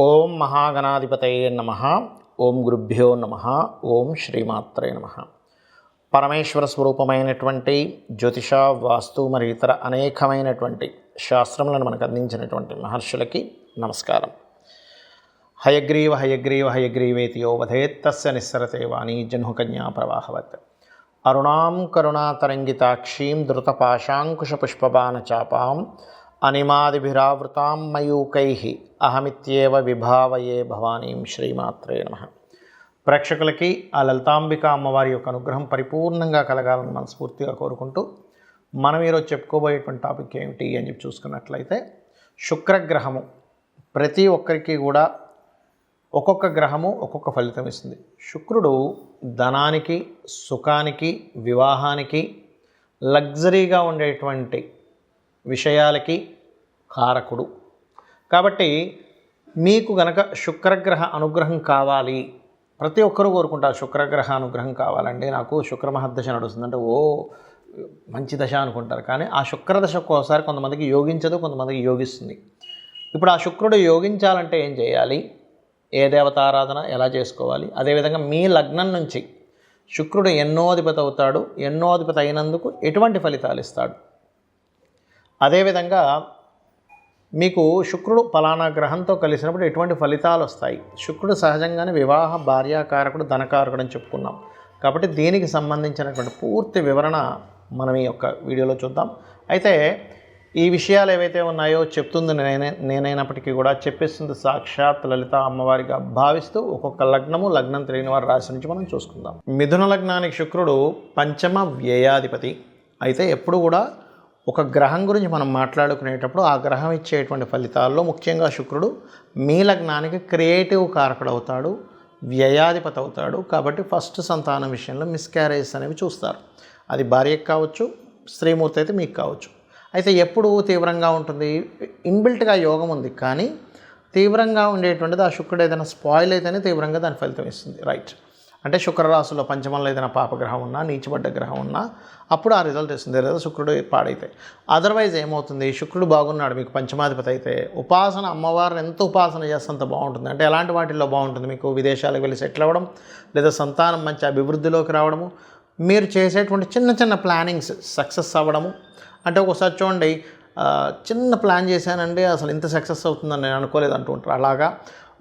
ఓం మహాగణాధిపతయే నమః. ఓం గురుభ్యో నమః. ఓం శ్రీమాత్రే నమః. పరమేశ్వర స్వరూపమైనటువంటి జ్యోతిష, వాస్తు మరియు ఇతర అనేకమైనటువంటి శాస్త్రములను మనకు అందించినటువంటి మహర్షులకి నమస్కారం. హయగ్రీవ హయగ్రీవ హయగ్రీవేతి యో వదేత్ తస్య నిస్సరతే వాణీ జహ్నుకన్యా ప్రవాహవత్. అరుణాం కరుణాతరంగితాక్షీం ధృతపాశాంకుశపుష్పబాణచాపాం అనిమాదిభిరావృతాం మయూకైః అహమిత్యేవ విభావయే భవానీం. శ్రీమాత్రే నమః. ప్రేక్షకులకి ఆ లలితాంబిక అమ్మవారి యొక్క అనుగ్రహం పరిపూర్ణంగా కలగాలని మనస్ఫూర్తిగా కోరుకుంటూ మనం ఈరోజు చెప్పుకోబోయేటువంటి టాపిక్ ఏమిటి అని చెప్పి చూసుకున్నట్లయితే, శుక్రగ్రహము ప్రతి ఒక్కరికి కూడా ఒక్కొక్క గ్రహము ఒక్కొక్క ఫలితం ఇస్తుంది. శుక్రుడు ధనానికి, సుఖానికి, వివాహానికి, లగ్జరీగా ఉండేటువంటి విషయాలకి కారకుడు. కాబట్టి మీకు గనక శుక్రగ్రహ అనుగ్రహం కావాలి, ప్రతి ఒక్కరూ కోరుకుంటారు శుక్రగ్రహ అనుగ్రహం కావాలండి, నాకు శుక్రమహర్దశ నడుస్తుందంటే ఓ మంచి దశ అనుకుంటారు. కానీ ఆ శుక్రదశ ఒక్కోసారి కొంతమందికి యోగించదు, కొంతమందికి యోగిస్తుంది. ఇప్పుడు ఆ శుక్రుడు యోగించాలంటే ఏం చేయాలి, ఏ దేవతారాధన ఎలా చేసుకోవాలి, అదేవిధంగా మీ లగ్నం నుంచి శుక్రుడు ఎన్నో అధిపతి అవుతాడు, ఎన్నో అధిపతి అయినందుకు ఎటువంటి ఫలితాలు ఇస్తాడు, అదేవిధంగా మీకు శుక్రుడు ఫలానా గ్రహంతో కలిసినప్పుడు ఎటువంటి ఫలితాలు వస్తాయి. శుక్రుడు సహజంగానే వివాహ, భార్యాకారకుడు, ధనకారకుడు అని చెప్పుకున్నాం. కాబట్టి దీనికి సంబంధించినటువంటి పూర్తి వివరణ మనం ఈ యొక్క వీడియోలో చూద్దాం. అయితే ఈ విషయాలు ఏవైతే ఉన్నాయో చెప్తుంది నేనైనప్పటికీ కూడా చెప్పేస్తుంది సాక్షాత్ లలిత అమ్మవారిగా భావిస్తూ ఒక్కొక్క లగ్నము, లగ్నం తెలియని వారి రాశి నుంచి మనం చూసుకుందాం. మిథున లగ్నానికి శుక్రుడు పంచమ వ్యయాధిపతి. అయితే ఎప్పుడు కూడా ఒక గ్రహం గురించి మనం మాట్లాడుకునేటప్పుడు ఆ గ్రహం ఇచ్చేటువంటి ఫలితాల్లో ముఖ్యంగా శుక్రుడు మీ లగ్నానికి క్రియేటివ్ కారకుడు అవుతాడు, వ్యయాధిపతి అవుతాడు. కాబట్టి ఫస్ట్ సంతానం విషయంలో మిస్క్యారేజెస్ అనేవి చూస్తారు. అది భార్యకు కావచ్చు, స్త్రీమూర్తి అయితే మీకు కావచ్చు. అయితే ఎప్పుడు తీవ్రంగా ఉంటుంది, ఇన్బిల్ట్గా యోగం ఉంది కానీ తీవ్రంగా ఉండేటువంటిది ఆ శుక్రుడు ఏదైనా స్పాయిల్ అయితేనే తీవ్రంగా దాని ఫలితం ఇస్తుంది. రైట్. అంటే శుక్రరాశిలో పంచమంలో ఏదైనా పాపగ్రహం ఉన్నా, నీచబడ్డ గ్రహం ఉన్నా అప్పుడు ఆ రిజల్ట్ ఇస్తుంది, లేదా శుక్రుడు పాడైతే. అదర్వైజ్ ఏమవుతుంది, శుక్రుడు బాగున్నాడు మీకు పంచమాధిపతి అయితే ఉపాసన, అమ్మవారిని ఎంత ఉపాసన చేస్తే అంత బాగుంటుంది. అంటే ఎలాంటి వాటిల్లో బాగుంటుంది, మీకు విదేశాలకు వెళ్ళి సెటిల్ అవ్వడం, లేదా సంతానం మంచి అభివృద్ధిలోకి రావడము, మీరు చేసేటువంటి చిన్న చిన్న ప్లానింగ్స్ సక్సెస్ అవ్వడము. అంటే ఒకసారి చూడండి, చిన్న ప్లాన్ చేశానండి అసలు ఇంత సక్సెస్ అవుతుందని నేను అనుకోలేదు అంటూ ఉంటారు. అలాగా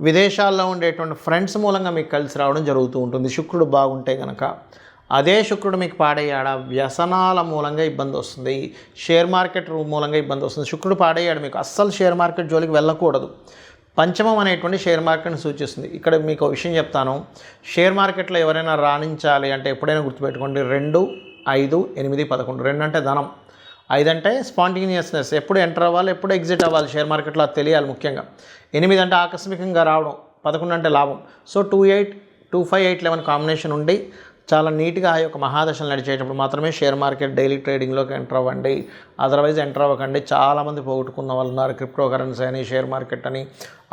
విదేశాల్లో ఉండేటువంటి ఫ్రెండ్స్ మూలంగా మీకు కలిసి రావడం జరుగుతూ ఉంటుంది శుక్రుడు బాగుంటే కనుక. అదే శుక్రుడు మీకు పాడయ్యాడా, వ్యసనాల మూలంగా ఇబ్బంది వస్తుంది, షేర్ మార్కెట్ మూలంగా ఇబ్బంది వస్తుంది. శుక్రుడు పాడయ్యాడు మీకు, అస్సలు షేర్ మార్కెట్ జోలికి వెళ్ళకూడదు. పంచమం అనేటువంటి షేర్ మార్కెట్ని సూచిస్తుంది. ఇక్కడ మీకు విషయం చెప్తాను, షేర్ మార్కెట్లో ఎవరైనా రాణించాలి అంటే ఎప్పుడైనా గుర్తుపెట్టుకోండి, 2, 5, 8, 11. 2 అంటే ధనం, 5 అంటే స్పాంటేనియస్నెస్, ఎప్పుడు ఎంటర్ అవ్వాలి, ఎప్పుడు ఎగ్జిట్ అవ్వాలి షేర్ మార్కెట్లో అది తెలియాలి ముఖ్యంగా. 8 అంటే ఆకస్మికంగా రావడం, 11 అంటే లాభం. సో 28, 25, 8, 11 కాంబినేషన్ ఉండి చాలా నీట్గా ఆ యొక్క మహాదశలు నడిచేటప్పుడు మాత్రమే షేర్ మార్కెట్ డైలీ ట్రేడింగ్లోకి ఎంటర్ అవ్వండి. అదర్వైజ్ ఎంటర్ అవ్వకండి. చాలామంది పోగొట్టుకున్న వాళ్ళు ఉన్నారు, క్రిప్టో కరెన్సీ అని, షేర్ మార్కెట్ అని,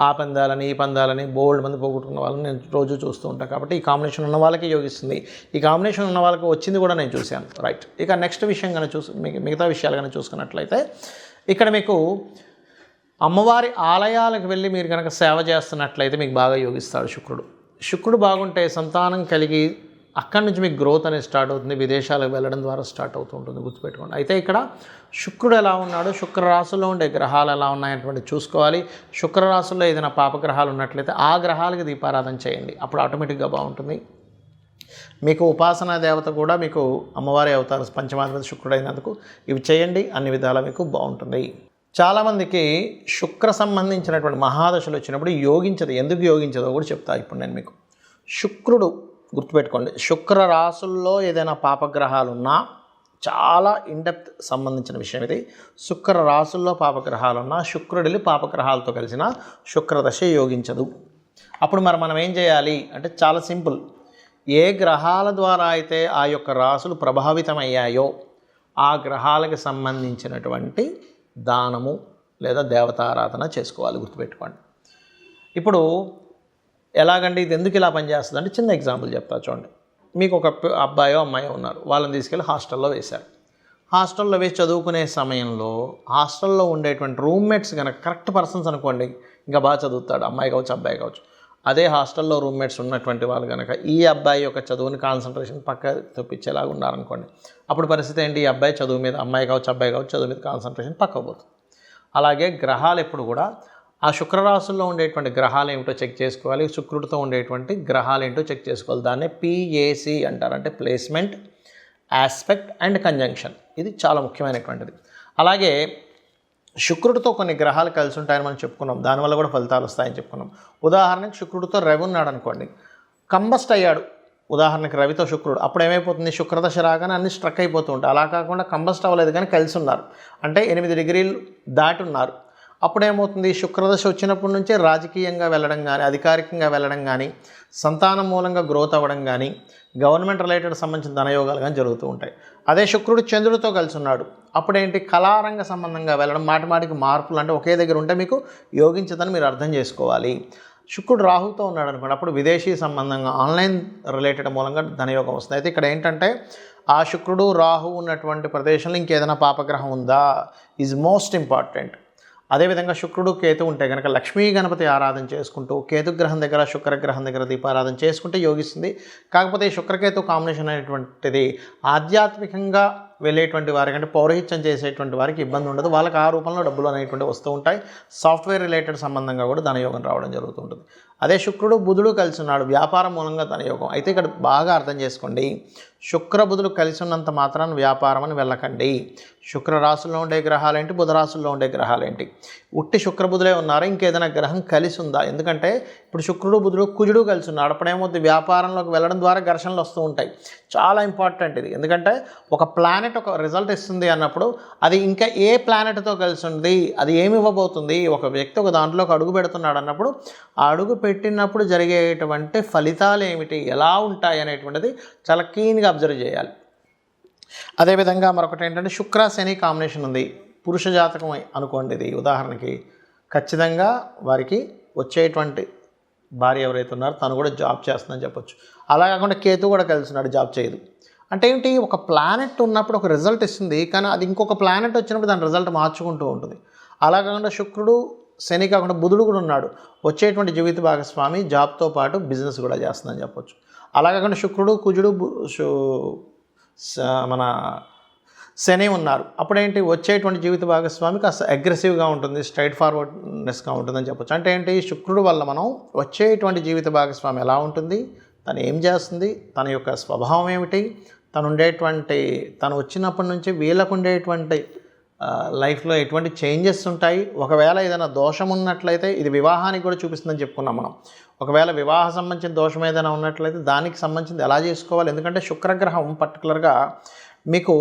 ఆ పందాలని ఈ పందాలని బోల్డ్ మంది పోగొట్టుకున్న వాళ్ళని నేను రోజు చూస్తూ ఉంటాను. కాబట్టి ఈ కాంబినేషన్ ఉన్న వాళ్ళకి యోగిస్తుంది, ఈ కాంబినేషన్ ఉన్న వాళ్ళకి వచ్చింది కూడా నేను చూశాను. రైట్. ఇక నెక్స్ట్ విషయం కనుక మిగతా విషయాలు కనుక చూసుకున్నట్లయితే, ఇక్కడ మీకు అమ్మవారి ఆలయాలకు వెళ్ళి మీరు కనుక సేవ చేస్తున్నట్లయితే మీకు బాగా యోగిస్తాడు శుక్రుడు. శుక్రుడు బాగుంటే సంతానం కలిగి అక్కడి నుంచి మీకు గ్రోత్ అనేది స్టార్ట్ అవుతుంది, విదేశాలకు వెళ్ళడం ద్వారా స్టార్ట్ అవుతూ ఉంటుంది, గుర్తుపెట్టుకోండి. అయితే ఇక్కడ శుక్రుడు ఎలా ఉన్నాడు, శుక్రరాశుల్లో ఉండే గ్రహాలు ఎలా ఉన్నాయనేటువంటి చూసుకోవాలి. శుక్రరాశుల్లో ఏదైనా పాపగ్రహాలు ఉన్నట్లయితే ఆ గ్రహాలకి దీపారాధన చేయండి, అప్పుడు ఆటోమేటిక్గా బాగుంటుంది. మీకు ఉపాసనా దేవత కూడా మీకు అమ్మవారి అవుతారు, పంచమాధిపతి శుక్రుడు అయినందుకు. ఇవి చేయండి, అన్ని విధాలా మీకు బాగుంటుంది. చాలామందికి శుక్ర సంబంధించినటువంటి మహాదశలు వచ్చినప్పుడు యోగించదు. ఎందుకు యోగించదో కూడా చెప్తా ఇప్పుడు నేను మీకు. శుక్రుడు గుర్తుపెట్టుకోండి, శుక్ర రాశుల్లో ఏదైనా పాపగ్రహాలు ఉన్నా, చాలా ఇన్డెప్త్ సంబంధించిన విషయం ఇది. శుక్ర రాశుల్లో పాపగ్రహాలు ఉన్నా, శుక్రుడిని పాపగ్రహాలతో కలిసిన శుక్రదశ యోగించదు. అప్పుడు మనం ఏం చేయాలి అంటే చాలా సింపుల్. ఏ గ్రహాల ద్వారా అయితే ఆ యొక్క రాశులు ప్రభావితమయ్యాయో ఆ గ్రహాలకు సంబంధించినటువంటి దానము లేదా దేవతారాధన చేసుకోవాలి, గుర్తుపెట్టుకోండి. ఇప్పుడు ఎలాగండి ఇది ఎందుకు ఇలా పనిచేస్తుంది అంటే చిన్న ఎగ్జాంపుల్ చెప్తా చూడండి. మీకు ఒక అబ్బాయో అమ్మాయో ఉన్నారు, వాళ్ళని తీసుకెళ్ళి హాస్టల్లో వేశారు. హాస్టల్లో వేసి చదువుకునే సమయంలో హాస్టల్లో ఉండేటువంటి రూమ్మేట్స్ కనుక కరెక్ట్ పర్సన్స్ అనుకోండి, ఇంకా బాగా చదువుతాడు, అమ్మాయి కావచ్చు అబ్బాయి కావచ్చు. అదే హాస్టల్లో రూమ్మేట్స్ ఉన్నటువంటి వాళ్ళు కనుక ఈ అబ్బాయి యొక్క చదువుని కాన్సన్ట్రేషన్ పక్క తప్పించేలాగా ఉన్నారనుకోండి, అప్పుడు పరిస్థితి ఏంటి? ఈ అబ్బాయి చదువు మీద, అమ్మాయి కావచ్చు అబ్బాయి కావచ్చు, చదువు మీద కాన్సన్ట్రేషన్ పక్కకు పోతుంది. అలాగే గ్రహాలు ఎప్పుడు కూడా ఆ శుక్రరాశుల్లో ఉండేటువంటి గ్రహాలు ఏమిటో చెక్ చేసుకోవాలి, శుక్రుడితో ఉండేటువంటి గ్రహాలు ఏంటో చెక్ చేసుకోవాలి. దాన్నే PAC అంటారు, అంటే ప్లేస్మెంట్, ఆస్పెక్ట్ అండ్ కంజంక్షన్. ఇది చాలా ముఖ్యమైనటువంటిది. అలాగే శుక్రుడితో కొన్ని గ్రహాలు కలిసి ఉంటాయని మనం చెప్పుకున్నాం, దానివల్ల కూడా ఫలితాలు వస్తాయని చెప్పుకున్నాం. ఉదాహరణకి శుక్రుడితో రవి ఉన్నాడు అనుకోండి, కంబస్ట్ అయ్యాడు. ఉదాహరణకి రవితో శుక్రుడు, అప్పుడు ఏమైపోతుంది? శుక్రదశ రాగానే అన్ని స్ట్రక్ అయిపోతూ ఉంటాయి. అలా కాకుండా కంబస్ట్ అవ్వలేదు కానీ కలిసి ఉన్నారు, అంటే 8 డిగ్రీలు దాటి ఉన్నారు. అప్పుడేమవుతుంది? శుక్రదశ వచ్చినప్పటి నుంచే రాజకీయంగా వెళ్ళడం కానీ, అధికారికంగా వెళ్ళడం కానీ, సంతానం మూలంగా గ్రోత్ అవ్వడం కానీ, గవర్నమెంట్ రిలేటెడ్ సంబంధించిన ధనయోగాలు కానీ జరుగుతూ ఉంటాయి. అదే శుక్రుడు చంద్రుడితో కలిసి ఉన్నాడు, అప్పుడేంటి? కళారంగ సంబంధంగా వెళ్ళడం, మాటిమాటికి మార్పులు, అంటే ఒకే దగ్గర ఉంటే మీకు యోగించదని మీరు అర్థం చేసుకోవాలి. శుక్రుడు రాహుతో ఉన్నాడు అనుకోండి, అప్పుడు విదేశీ సంబంధంగా ఆన్లైన్ రిలేటెడ్ మూలంగా ధనయోగం వస్తుంది. అయితే ఇక్కడ ఏంటంటే ఆ శుక్రుడు రాహు ఉన్నటువంటి ప్రదేశంలో ఇంకేదైనా పాపగ్రహం ఉందా ఈజ్ మోస్ట్ ఇంపార్టెంట్. అదేవిధంగా శుక్రుడు కేతు ఉంటే కనుక లక్ష్మీ గణపతి ఆరాధన చేసుకుంటూ కేతుగ్రహం దగ్గర శుక్రగ్రహం దగ్గర దీపారాధన చేసుకుంటే యోగిస్తుంది. కాకపోతే శుక్రకేతు కాంబినేషన్ అనేటువంటిది ఆధ్యాత్మికంగా వెళ్ళేటువంటి వారికి, అంటే పౌరహిత్యం చేసేటువంటి వారికి ఇబ్బంది ఉండదు. వాళ్ళకి ఆ రూపంలో డబ్బులు అనేటువంటి వస్తూ ఉంటాయి. సాఫ్ట్వేర్ రిలేటెడ్ సంబంధంగా కూడా ధనయోగం రావడం జరుగుతుంటుంది. అదే శుక్రుడు బుధుడు కలిసి ఉన్నాడు, వ్యాపారం మూలంగా ధనయోగం. అయితే ఇక్కడ బాగా అర్థం చేసుకోండి, శుక్ర బుధుడు కలిసి ఉన్నంత మాత్రాన్ని వ్యాపారం అని వెళ్ళకండి. శుక్ర రాశుల్లో ఉండే గ్రహాలేంటి, బుధ రాశుల్లో ఉండే గ్రహాలేంటి? ఉట్టి శుక్ర బుధులే ఉన్నారా, ఇంకేదైనా గ్రహం కలిసి ఉందా? ఎందుకంటే ఇప్పుడు శుక్రుడు బుధుడు కుజుడు కలిసి ఉన్నాడు, అప్పుడేమవుతుంది? వ్యాపారంలోకి వెళ్ళడం ద్వారా ఘర్షణలు వస్తూ ఉంటాయి. చాలా ఇంపార్టెంట్ ఇది, ఎందుకంటే ఒక ప్లానెట్ ఒక రిజల్ట్ ఇస్తుంది అన్నప్పుడు అది ఇంకా ఏ ప్లానెట్తో కలిసి ఉంది, అది ఏమి ఇవ్వబోతుంది, ఒక వ్యక్తి ఒక దాంట్లోకి అడుగు పెడుతున్నాడు అన్నప్పుడు ఆ అడుగు పెట్టినప్పుడు జరిగేటువంటి ఫలితాలు ఏమిటి, ఎలా ఉంటాయి అనేటువంటిది చాలా క్లీన్గా అబ్జర్వ్ చేయాలి. అదేవిధంగా మరొకటి ఏంటంటే శుక్ర శని కాంబినేషన్ ఉంది, పురుష జాతకం అనుకోండి. ఇది ఉదాహరణకి ఖచ్చితంగా వారికి వచ్చేటువంటి భార్య ఎవరైతే ఉన్నారో తను కూడా జాబ్ చేస్తుందని చెప్పొచ్చు. అలా కాకుండా కేతు కూడా కలిసినాడు, జాబ్ చేయదు. అంటే ఏంటి? ఒక ప్లానెట్ ఉన్నప్పుడు ఒక రిజల్ట్ ఇస్తుంది, కానీ అది ఇంకొక ప్లానెట్ వచ్చినప్పుడు దాని రిజల్ట్ మార్చుకుంటూ ఉంటుంది. అలా కాకుండా శుక్రుడు శని కాకుండా బుధుడు కూడా ఉన్నాడు, వచ్చేటువంటి జీవిత భాగస్వామి జాబ్తో పాటు బిజినెస్ కూడా చేస్తుందని చెప్పొచ్చు. అలా కాకుండా శుక్రుడు కుజుడు మన శని ఉన్నారు, అప్పుడేంటి? వచ్చేటువంటి జీవిత భాగస్వామి కాస్త అగ్రెసివ్గా ఉంటుంది, స్ట్రైట్ ఫార్వర్డ్నెస్గా ఉంటుందని చెప్పొచ్చు. అంటే ఏంటి? శుక్రుడు వల్ల మనం వచ్చేటువంటి జీవిత భాగస్వామి ఎలా ఉంటుంది, తను ఏం చేస్తుంది, తన యొక్క స్వభావం ఏమిటి, తను వచ్చినప్పటి నుంచి వీళ్ళకు ఉండేటువంటి లైఫ్లో ఎటువంటి చేంజెస్ ఉంటాయి. ఒకవేళ ఏదైనా దోషం ఉన్నట్లయితే ఇది వివాహానికి కూడా చూపిస్తుందని చెప్పుకున్నాం మనం. ఒకవేళ వివాహ సంబంధించిన దోషం ఏదైనా ఉన్నట్లయితే దానికి సంబంధించింది ఎలా చేసుకోవాలి, ఎందుకంటే శుక్రగ్రహం పర్టికులర్గా మీకు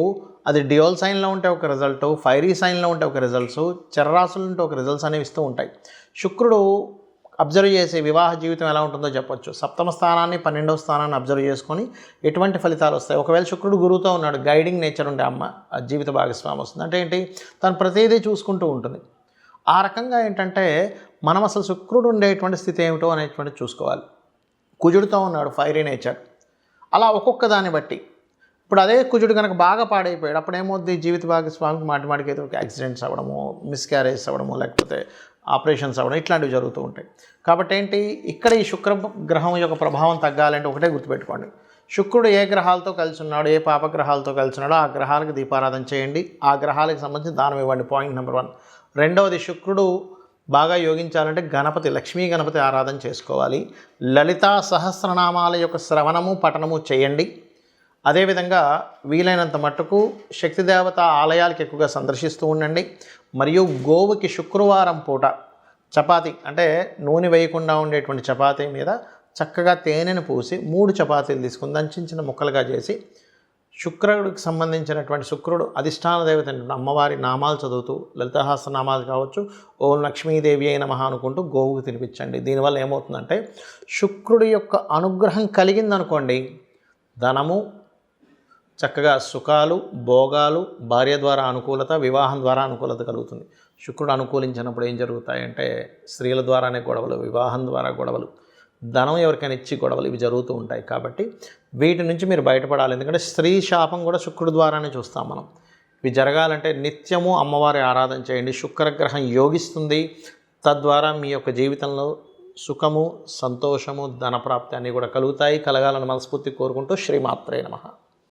అది డ్యూయల్ సైన్లో ఉంటే ఒక రిజల్ట్, ఫైరీ సైన్లో ఉంటే ఒక రిజల్ట్స్, చరరాశులు ఉంటే ఒక రిజల్ట్స్ అనేవి ఇస్తూ ఉంటాయి. శుక్రుడు అబ్జర్వ్ చేసే వివాహ జీవితం ఎలా ఉంటుందో చెప్పొచ్చు. 7వ స్థానాన్ని 12వ స్థానాన్ని అబ్జర్వ్ చేసుకొని ఎటువంటి ఫలితాలు వస్తాయి. ఒకవేళ శుక్రుడు గురువుతో ఉన్నాడు, గైడింగ్ నేచర్ ఉండే జీవిత భాగస్వామి వస్తుంది. అంటే ఏంటి? తను ప్రతిదీ చూసుకుంటూ ఉంటుంది. ఆ రకంగా ఏంటంటే మనం అసలు శుక్రుడు ఉండేటువంటి స్థితి ఏమిటో అనేటువంటి చూసుకోవాలి. కుజుడితో ఉన్నాడు, ఫైరీ నేచర్. అలా ఒక్కొక్క దాన్ని బట్టి ఇప్పుడు అదే కుజుడు కనుక బాగా పాడైపోయాడు, అప్పుడు ఏమవుద్ది? జీవిత భాగస్వామికి మాటిమాటికి ఏదో యాక్సిడెంట్స్ అవ్వడము, మిస్క్యారేజ్ అవ్వడము, లేకపోతే ఆపరేషన్స్ అవ్వడం, ఇట్లాంటివి జరుగుతూ ఉంటాయి. కాబట్టి ఏంటి? ఇక్కడ ఈ శుక్ర గ్రహం యొక్క ప్రభావం తగ్గాలంటే ఒకటే గుర్తుపెట్టుకోండి, శుక్రుడు ఏ గ్రహాలతో కలిసి ఉన్నాడు, ఏ పాపగ్రహాలతో కలిసి ఉన్నాడో ఆ గ్రహాలకు దీపారాధన చేయండి, ఆ గ్రహాలకు సంబంధించి దానం ఇవ్వండి. Point number 1. రెండవది, శుక్రుడు బాగా యోగించాలంటే గణపతి, లక్ష్మీ గణపతి ఆరాధన చేసుకోవాలి. లలితా సహస్రనామాల యొక్క శ్రవణము పఠనము చేయండి. అదేవిధంగా వీలైనంత మట్టుకు శక్తిదేవత ఆలయాలకు ఎక్కువగా సందర్శిస్తూ ఉండండి. మరియు గోవుకి శుక్రవారం పూట చపాతీ, అంటే నూనె వేయకుండా ఉండేటువంటి చపాతీ మీద చక్కగా తేనెను పూసి 3 చపాతీలు తీసుకుని దాన్ని చిన్న చిన్న ముక్కలుగా చేసి శుక్రుడికి సంబంధించినటువంటి శుక్రుడు అధిష్టాన దేవత అమ్మవారి నామాలు చదువుతూ లలితాహాస్య నామాలు కావచ్చు, ఓం లక్ష్మీదేవి అయిన మహా అనుకుంటూ గోవుకు తినిపించండి. దీనివల్ల ఏమవుతుందంటే శుక్రుడి యొక్క అనుగ్రహం కలిగిందనుకోండి, ధనము, చక్కగా సుఖాలు, భోగాలు, భార్య ద్వారా అనుకూలత, వివాహం ద్వారా అనుకూలత కలుగుతుంది. శుక్రుడు అనుకూలించినప్పుడు ఏం జరుగుతాయంటే స్త్రీల ద్వారానే గొడవలు, వివాహం ద్వారా గొడవలు, ధనం ఎవరికైనా ఇచ్చి గొడవలు, ఇవి జరుగుతూ ఉంటాయి. కాబట్టి వీటి నుంచి మీరు బయటపడాలి. ఎందుకంటే స్త్రీ శాపం కూడా శుక్రుడు ద్వారానే చూస్తాం మనం. ఇవి జరగాలంటే నిత్యము అమ్మవారి ఆరాధన చేయండి. శుక్రగ్రహం యోగిస్తుంది. తద్వారా మీ యొక్క జీవితంలో సుఖము, సంతోషము, ధనప్రాప్తి అన్నీ కూడా కలుగుతాయి. కలగాలని మనస్ఫూర్తి కోరుకుంటూ శ్రీమాత్రే నమః.